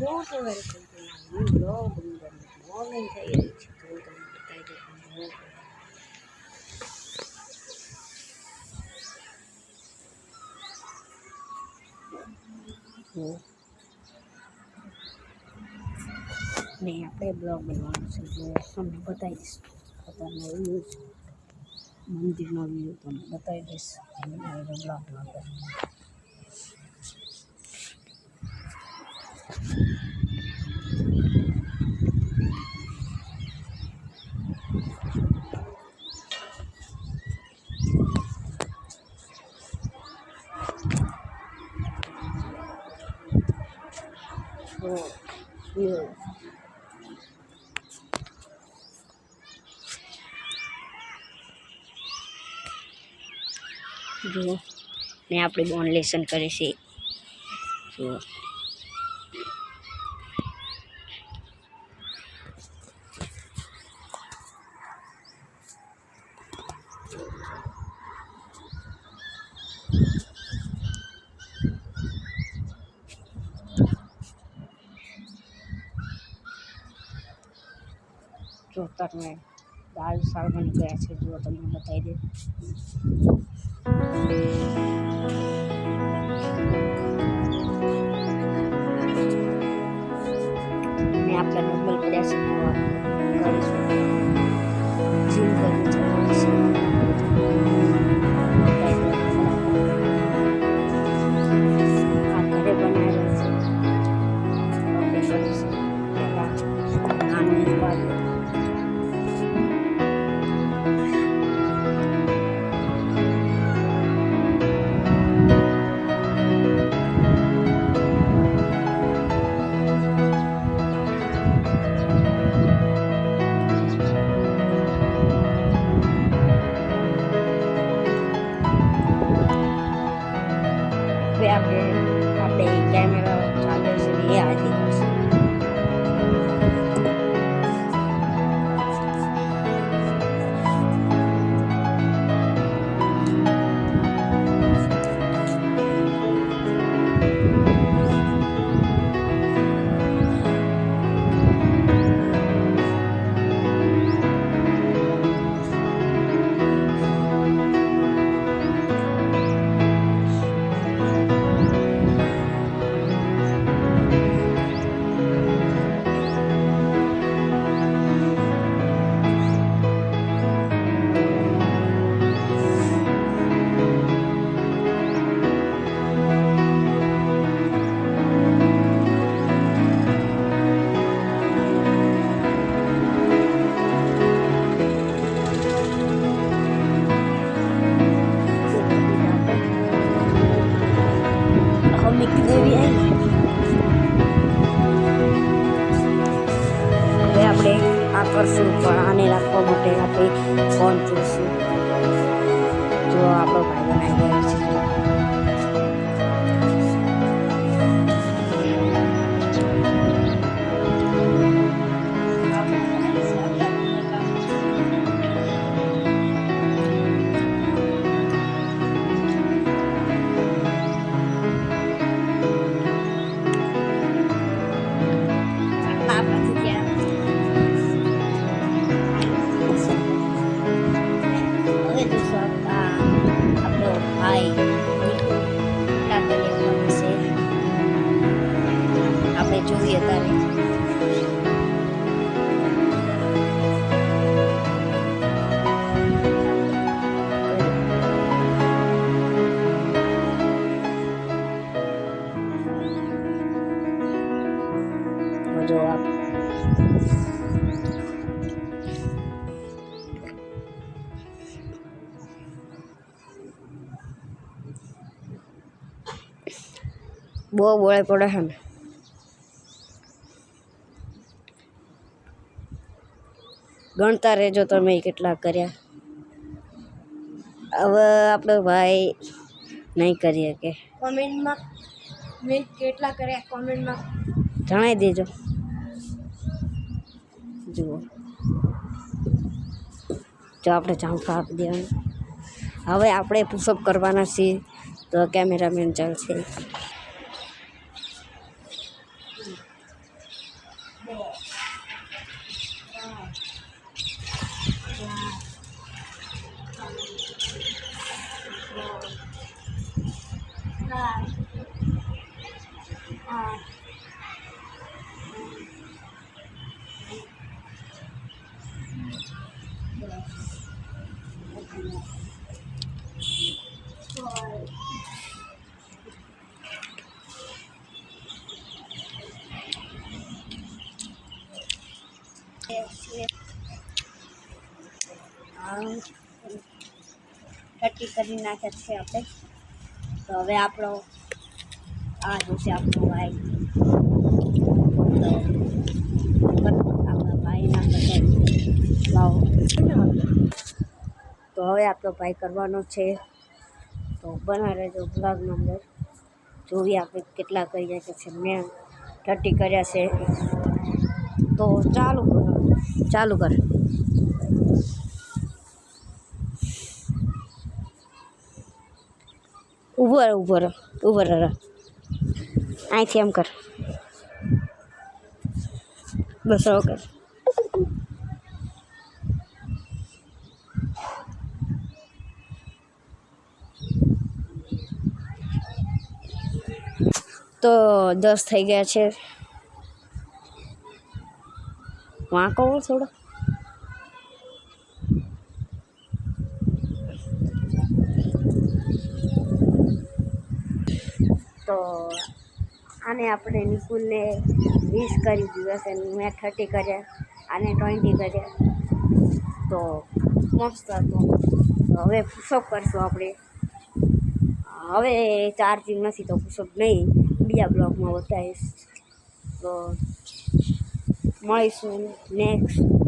તો welcome to my blog. Morning થઈ રહી છે તો તમને બતાવી દઉં. ને આપણે બ્લોગ બનાવવાનો છે જો તમને બતાવી દઈશ. પોતાનો વ્યૂ મંદિરનો વ્યૂ તમને બતાવી દઈશ બ્લોગમાં. જુઓ ને આપણે બોન લેસન કરે છે જુઓ. જો તમે દાળ શાક બની ગયા છે જુઓ તમને બતાવી દે. ને આપણે નોર્મલ પડ્યા છે કરીશું જીમ કરવું આ ઘરે બનાવેલો છે આનંદ વાત. આપણે કેમેરા ચાલે છે એ આથી કરશે. હવે આપણે આ કરશું પણ આને રાખવા માટે આપણે ફોન જોઈશું. જો આપણો ભાઈ બનાવી ગયો છે. આપણે જોઈએ તારે જો બહુ બોળે પડે છે ને. ગણતા રહેજો તમે કેટલા કર્યા. હવે આપણો ભાઈ નહીં કરીએ કે કોમેન્ટમાં મેં કેટલા કર્યા કોમેન્ટમાં જણાવી દેજો. જુઓ જો આપણે જામફા આપી દેવાનું. હવે આપણે પુશઅપ કરવાના છીએ તો કેમેરામેન ચાલશે. 2 30 કરી નાખ્યા છે આપણે. તો હવે આપણો આ જોશે આપણો ભાઈ. આપણા ભાઈના લાવો. તો હવે આપણો ભાઈ કરવાનો છે. તો બના રહેજો બ્લોગની અંદર. જોઈએ આપણે કેટલા કર્યા છે. મેં 30 કર્યા છે. તો ચાલુ કર. ઉભો રહે અહીંથી એમ કર. બસ હવે કર. તો 10 થઈ ગયા છે. વાંકો થોડો. તો આને આપણે નિકુલને 20 કરી દિવસ અને મેં 30 કર્યા, આને 20 કર્યા. તો મસ્ત હતો. હવે પુશઅપ કરશું આપણે. હવે ચાર્જિંગ નથી તો પુશઅપ નહીં, બીજા બ્લોગમાં બતાવીશ. તો મળીશું નેક્સ્ટ